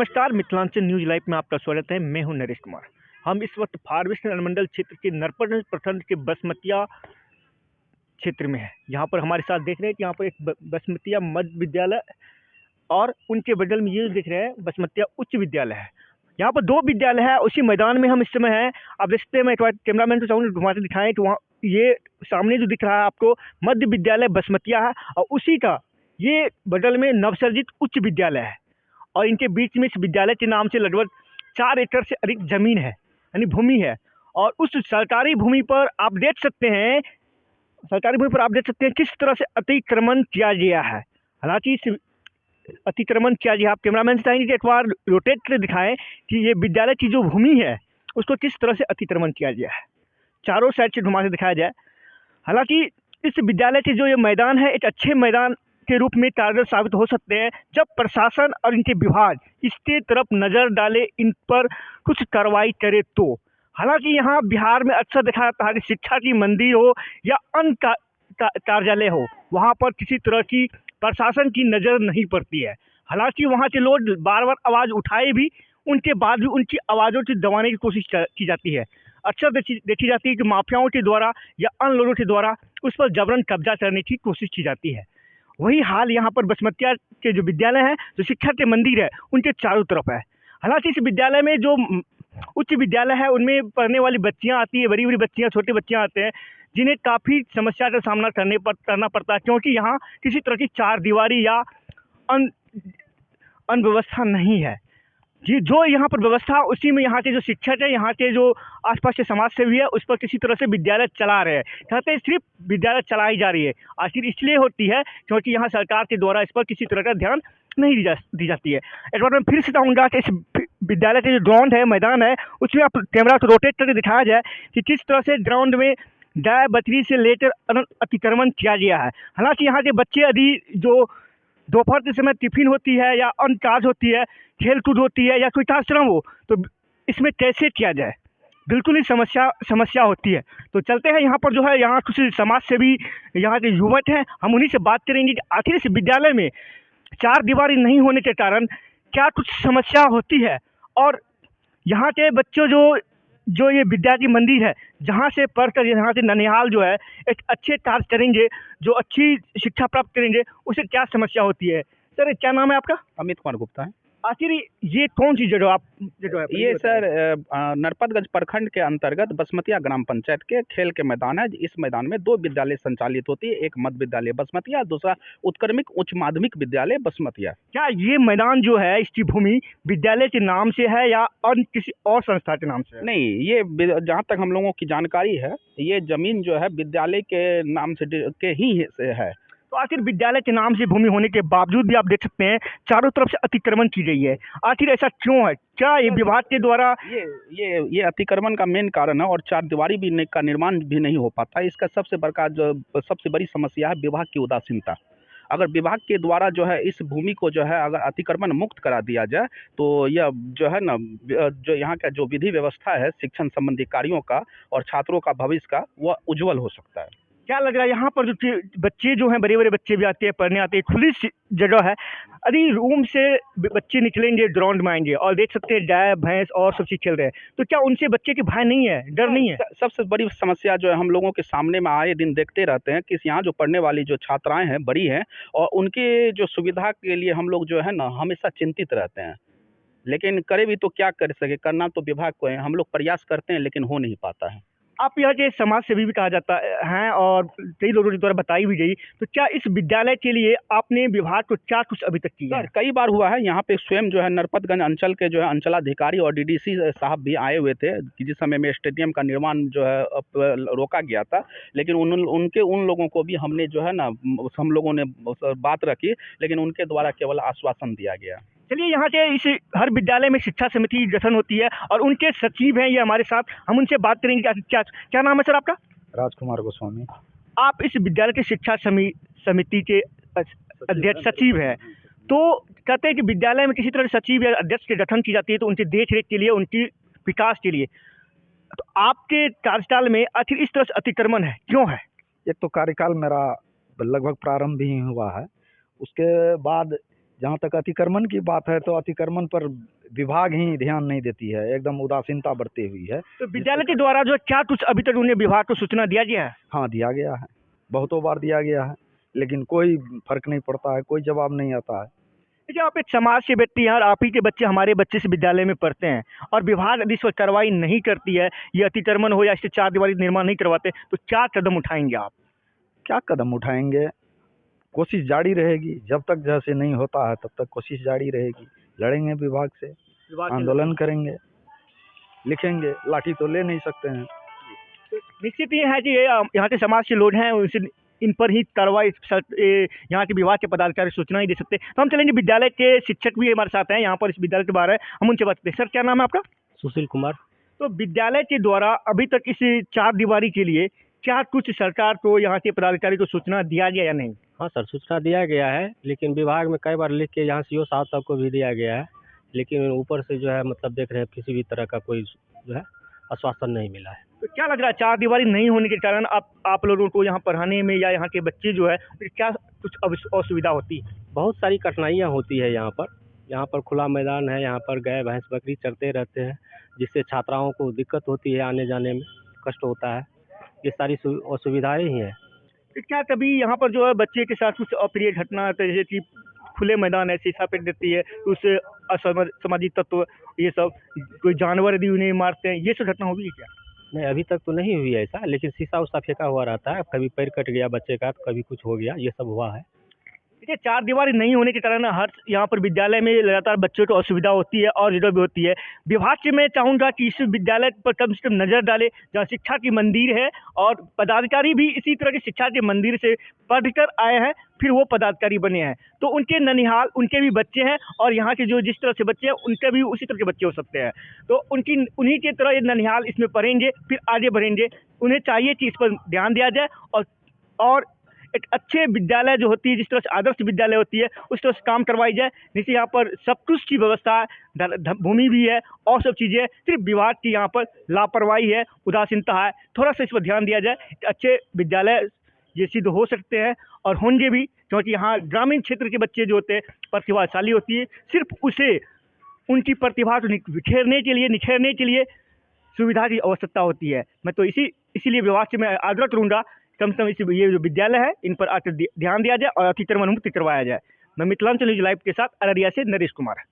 नमस्कार, Mithilanchal news live में आपका स्वागत है। मैं हूं नरेश कुमार। हम इस वक्त फारबिसगंज अनुमंडल क्षेत्र के नरपतगंज प्रखंड के बसमतिया क्षेत्र में है। यहाँ पर हमारे साथ देख रहे हैं कि यहाँ पर एक बसमतिया मध्य विद्यालय और उनके बगल में ये देख रहे हैं बसमतिया उच्च विद्यालय है। यहाँ पर दो विद्यालय है, उसी मैदान में हम इस समय हैं। आप देख सकते हैं, मैं एक बार कैमरामैन को चाहूँगा घुमाते दिखाएं कि वहाँ ये सामने जो दिख रहा है आपको मध्य विद्यालय बसमतिया है और उसी का ये बगल में नवसर्जित उच्च विद्यालय है और इनके बीच में इस विद्यालय के नाम से लगभग 4 एकड़ से अधिक जमीन है, यानी भूमि है। और उस सरकारी भूमि पर आप देख सकते हैं किस तरह से अतिक्रमण किया गया है। हालांकि इस अतिक्रमण किया गया, आप कैमरामैन से चाहेंगे कि एक बार रोटेट कर दिखाएं कि ये विद्यालय की जो भूमि है उसको किस तरह से अतिक्रमण किया गया है। चारों साइड से घुमा के दिखाया जाए। हालांकि इस विद्यालय के जो ये मैदान है एक अच्छे मैदान के रूप में कारगर साबित हो सकते हैं जब प्रशासन और इनके विभाग इसके तरफ नज़र डाले, इन पर कुछ कार्रवाई करे तो। हालांकि यहाँ बिहार में अक्सर देखा जाता है कि शिक्षा की मंदी हो या अन्य कार्यालय हो, वहाँ पर किसी तरह की प्रशासन की नज़र नहीं पड़ती है। हालांकि वहाँ के लोग बार बार आवाज़ उठाए भी, उनके बाद भी उनकी आवाज़ों को दबाने की कोशिश की जाती है। अक्सर देखी जाती है कि माफियाओं के द्वारा या अन्य लोगों के द्वारा उस पर जबरन कब्जा करने की कोशिश की जाती है। वही हाल यहाँ पर बसमतिया के जो विद्यालय है, जो शिक्षा के मंदिर है, उनके चारों तरफ है। हालांकि इस विद्यालय में जो उच्च विद्यालय है उनमें पढ़ने वाली बच्चियाँ आती है, बड़ी बड़ी बच्चियाँ, छोटी बच्चियाँ आते हैं, जिन्हें काफ़ी समस्या का सामना करना पड़ता है, क्योंकि यहाँ किसी तरह की चार दीवारी या अनव्यवस्था नहीं है। जी, जो यहाँ पर व्यवस्था, उसी में यहाँ के जो शिक्षक है, यहाँ के जो आसपास के समाज सेवी है, उस पर किसी तरह से विद्यालय चला रहे हैं। कहते हैं सिर्फ विद्यालय चलाई जा रही है, आखिर इसलिए होती है क्योंकि यहाँ सरकार के द्वारा इस पर किसी तरह का ध्यान नहीं दी जाती है। एक बार मैं फिर से चाहूँगा कि इस विद्यालय के जो ग्राउंड है, मैदान है, उसमें आप कैमरा को रोटेट करके दिखाया जाए कि किस तरह से ग्राउंड में गाय बकरी से लेकर अतिक्रमण किया गया है। हालांकि यहाँ के बच्चे यदि जो दोपहर के समय टिफिन होती है या अन्य काज होती है, खेल कूद होती है या कोई कार्यक्रम हो, तो इसमें कैसे किया जाए, बिल्कुल ही समस्या होती है। तो चलते हैं यहाँ पर जो है, यहाँ कुछ समाज से भी यहाँ के युवक हैं, हम उन्हीं से बात करेंगे कि आखिर इस विद्यालय में चार दीवारी नहीं होने के कारण क्या कुछ समस्या होती है और यहाँ के बच्चों जो ये विद्यार्थी मंदिर है, जहाँ से पढ़कर यहाँ के ननिहाल जो है एक अच्छे कार्य करेंगे, जो अच्छी शिक्षा प्राप्त करेंगे, उसे क्या समस्या होती है। सर, क्या नाम है आपका? अमित कुमार गुप्ता है। आखिर ये कौन सी जगह है? ये सर नरपतगंज प्रखंड के अंतर्गत बसमतिया ग्राम पंचायत के खेल के मैदान है। इस मैदान में दो विद्यालय संचालित होती है, एक मध्य विद्यालय बसमतिया, दूसरा उत्क्रमिक उच्च माध्यमिक विद्यालय बसमतिया। क्या ये मैदान जो है, इसकी भूमि विद्यालय के नाम से है या किसी और संस्था के नाम से है? नहीं, ये जहाँ तक हम लोगों की जानकारी है, ये जमीन जो है विद्यालय के नाम से ही है। तो आखिर विद्यालय के नाम से भूमि होने के बावजूद भी आप देख सकते हैं चारों तरफ से अतिक्रमण की गई है। आखिर ऐसा क्यों है? क्या ये विभाग के द्वारा ये अतिक्रमण का मेन कारण है और चार दीवारी भी का निर्माण भी नहीं हो पाता। इसका सबसे बड़ी समस्या है विभाग की उदासीनता। अगर विभाग के द्वारा जो है इस भूमि को जो है अगर अतिक्रमण मुक्त करा दिया जाए, तो यह जो है ना, जो यहाँ का जो विधि व्यवस्था है शिक्षण संबंधी कार्यों का और छात्रों का भविष्य का, वह उज्जवल हो सकता है। क्या लग रहा है यहाँ पर जो बच्चे जो हैं, बड़े बड़े बच्चे भी आते हैं, पढ़ने आते हैं, खुली जगह है, यदि रूम से बच्चे निकलेंगे, ग्राउंड में आएंगे और देख सकते हैं गाय भैंस और सब चीज़ खेल रहे हैं, तो क्या उनसे बच्चे के भय नहीं है, डर नहीं है? सबसे बड़ी समस्या जो है हम लोगों के सामने में आए दिन देखते रहते हैं कि यहाँ जो पढ़ने वाली जो छात्राएं हैं बड़ी हैं, और उनकी जो सुविधा के लिए हम लोग जो है ना हमेशा चिंतित रहते हैं, लेकिन करे भी तो क्या कर सके, करना तो विभाग को है। हम लोग प्रयास करते हैं लेकिन हो नहीं पाता है। आप यहाँ के समाज सेवी भी कहा जाता है और कई लोगों के द्वारा बताई भी गई, तो क्या इस विद्यालय के लिए आपने विभाग को क्या कुछ अभी तक किया है? कई बार हुआ है। यहाँ पे स्वयं जो है नरपतगंज अंचल के जो है अंचलाधिकारी और डीडीसी साहब भी आए हुए थे, जिस समय में स्टेडियम का निर्माण जो है रोका गया था, लेकिन उन लोगों को भी हमने जो है ना, हम लोगों ने बात रखी, लेकिन उनके द्वारा केवल आश्वासन दिया गया। चलिए, यहाँ के इस हर विद्यालय में शिक्षा समिति गठन होती है और उनके सचिव हैं ये हमारे साथ, हम उनसे बात करेंगे। क्या नाम है सर आपका? राजकुमार गोस्वामी। आप इस विद्यालय के शिक्षा समिति के अध्यक्ष सचिव हैं, तो कहते हैं कि विद्यालय में किसी तरह सचिव या अध्यक्ष की गठन की जाती है, तो उनकी देख रेख के लिए, उनकी विकास के लिए, तो आपके कार्यकाल में आखिर इस तरह से अतिक्रमण है, क्यों है? एक तो कार्यकाल मेरा लगभग प्रारंभ ही हुआ है, उसके बाद जहाँ तक अतिक्रमण की बात है तो अतिक्रमण पर विभाग ही ध्यान नहीं देती है, एकदम उदासीनता बरती हुई है। तो विद्यालय के द्वारा जो है क्या कुछ अभी तक उन्हें विभाग को सूचना दिया गया है? हाँ, दिया गया है, बहुतों बार दिया गया है, लेकिन कोई फर्क नहीं पड़ता है, कोई जवाब नहीं आता है। देखिए, आप एक समाज से व्यक्ति हैं और आप ही के बच्चे हमारे बच्चे से विद्यालय में पढ़ते हैं और विभाग यदि इस पर कार्रवाई नहीं करती है, ये अतिक्रमण हो या इससे चार दीवारी निर्माण नहीं करवाते, तो क्या कदम उठाएंगे आप? क्या कदम उठाएंगे? कोशिश जारी रहेगी, जब तक जैसे नहीं होता है तब तक कोशिश जारी रहेगी। लड़ेंगे विभाग से, आंदोलन करेंगे, लिखेंगे, लाठी तो ले नहीं सकते हैं। निश्चित ये है कि ये यहाँ के समाज के लोग हैं, उनसे इन पर ही कार्रवाई यहाँ के विभाग के पदाधिकारी सूचना ही दे सकते हैं। तो हम चलेंगे, विद्यालय के शिक्षक भी हमारे साथ हैं यहाँ पर, इस विद्यालय के बारे में हम उनसे बात करते हैं। सर, क्या नाम है आपका? सुशील कुमार। तो विद्यालय के द्वारा अभी तक इस चार दीवारी के लिए क्या कुछ सरकार को, यहाँ के पदाधिकारी को सूचना दिया गया या नहीं? हाँ सर, सूचना दिया गया है, लेकिन विभाग में कई बार लिख के यहाँ सीओ साहब तक को भी दिया गया है, लेकिन ऊपर से जो है मतलब देख रहे हैं किसी भी तरह का कोई जो है आश्वासन नहीं मिला है। तो क्या लग रहा है, चार दीवारी नहीं होने के कारण आप लोगों को यहाँ पढ़ाने में या यहाँ के बच्चे जो है क्या कुछ असुविधा होती है? बहुत सारी कठिनाइयाँ होती है यहाँ पर खुला मैदान है, यहाँ पर गाय भैंस बकरी चरते रहते हैं, जिससे छात्राओं को दिक्कत होती है, आने जाने में कष्ट होता है। ये सारी असुविधाएँ ही हैं। तो क्या कभी यहाँ पर जो है बच्चे के साथ कुछ अप्रिय घटना, जैसे कि खुले मैदान है, शीशा फेंक देती है, तो उससे असामाजिक तत्व, ये सब कोई जानवर यदि उन्हें मारते हैं, ये सब घटना हुई है क्या? नहीं, अभी तक तो नहीं हुई है ऐसा, लेकिन शीशा उसा फेंका हुआ रहता है, कभी पैर कट गया बच्चे का, तो कभी कुछ हो गया, ये सब हुआ है। देखिए, चार दीवारी नहीं होने के कारण हर यहाँ पर विद्यालय में लगातार बच्चों को असुविधा होती है और जो भी होती है। विभाग से मैं चाहूँगा कि इस विद्यालय पर कम से कम नज़र डाले, जहाँ शिक्षा की मंदिर है और पदाधिकारी भी इसी तरह की शिक्षा के मंदिर से पढ़कर आए हैं, फिर वो पदाधिकारी बने हैं, तो उनके ननिहाल उनके भी बच्चे हैं और यहाँ के जो जिस तरह से बच्चे हैं उनके भी उसी तरह के बच्चे हो सकते हैं। तो उन्हीं के तरह ये ननिहाल इसमें पढ़ेंगे, फिर आगे बढ़ेंगे। उन्हें चाहिए कि इस पर ध्यान दिया जाए और एक अच्छे विद्यालय जो होती है, जिस तरह से आदर्श विद्यालय होती है, उस तरह से काम करवाई जाए। जैसे यहाँ पर सब कुछ की व्यवस्था है, भूमि भी है और सब चीज़ें, सिर्फ विभाग की यहाँ पर लापरवाही है, उदासीनता है। थोड़ा सा इस पर ध्यान दिया जाए, अच्छे विद्यालय ये सिद्ध हो सकते हैं और होंगे भी, क्योंकि यहाँ ग्रामीण क्षेत्र के बच्चे जो होते हैं प्रतिभाशाली होती है, सिर्फ उसे उनकी प्रतिभा को निखेरने के लिए सुविधा की आवश्यकता होती है। मैं तो इसीलिए विभाग से मैं आग्रह करूँगा, कम से कम ये जो विद्यालय है इन पर आकर ध्यान दिया जाए और अतिक्रमण मुक्त करवाया जाए। मैं मिथिलांचल न्यूज लाइव के साथ अररिया से नरेश कुमार।